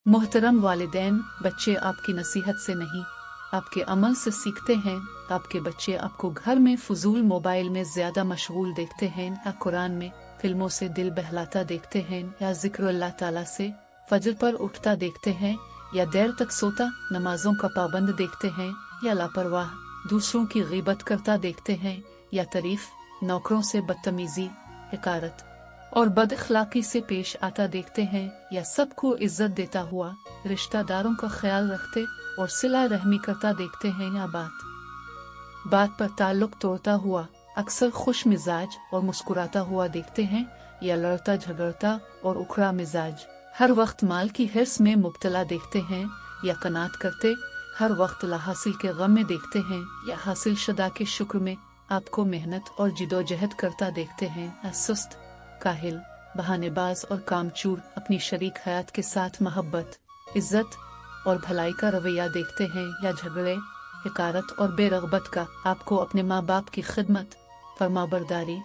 मोहतरम वालिदैन, बच्चे आपकी नसीहत से नहीं आपके अमल से सीखते हैं। आपके बच्चे आपको घर में फजूल मोबाइल में ज़्यादा मशगूल देखते हैं या कुरान में फिल्मों से दिल बहलाता देखते हैं या जिक्र अल्लाह ताला से फजर पर उठता देखते हैं या देर तक सोता नमाजों का पाबंद देखते हैं या लापरवाह दूसरों की ग़ीबत करता देखते हैं या तारीफ नौकरों से बदतमीज़ी हकारत और बदअखलाकी से पेश आता देखते हैं या सबको इज्जत देता हुआ रिश्तेदारों का ख्याल रखते और सिला रहमी करता देखते हैं या बात पर ताल्लुक तोड़ता हुआ अक्सर खुश मिजाज और मुस्कुराता हुआ देखते हैं या लड़ता झगड़ता और उखड़ा मिजाज हर वक्त माल की हिर्स में मुब्तला देखते हैं या कनात करते हर वक्त लाहासिल के गम में देखते हैं या हासिल शुदा के शुक्र में आपको मेहनत और जिदोजहद करता देखते हैं या सुस्त काहिल बहानेबाज और कामचूर अपनी शरीक हयात के साथ मोहब्बत इज्जत और भलाई का रवैया देखते हैं या झगड़े हिकारत और बेरगबत का आपको अपने माँ बाप की खिदमत फरमाबरदारी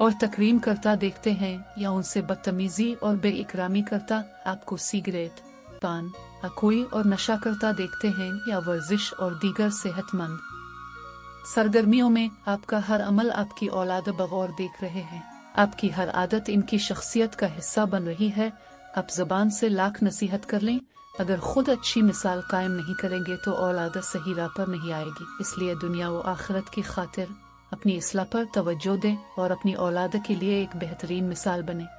और तकरीम करता देखते हैं या उनसे बदतमीजी और बेइकरामी करता आपको सिगरेट पान हकोई और नशा करता देखते हैं या वर्जिश और दीगर सेहतमंद सरगर्मियों में आपका हर अमल आपकी औलाद बगौर देख रहे हैं। आपकी हर आदत इनकी शख्सियत का हिस्सा बन रही है। आप ज़बान से लाख नसीहत कर लें, अगर खुद अच्छी मिसाल कायम नहीं करेंगे तो औलाद सही राह पर नहीं आएगी। इसलिए दुनिया व आखिरत की खातिर अपनी इस्लाह पर तवज्जो दें और अपनी औलाद के लिए एक बेहतरीन मिसाल बने।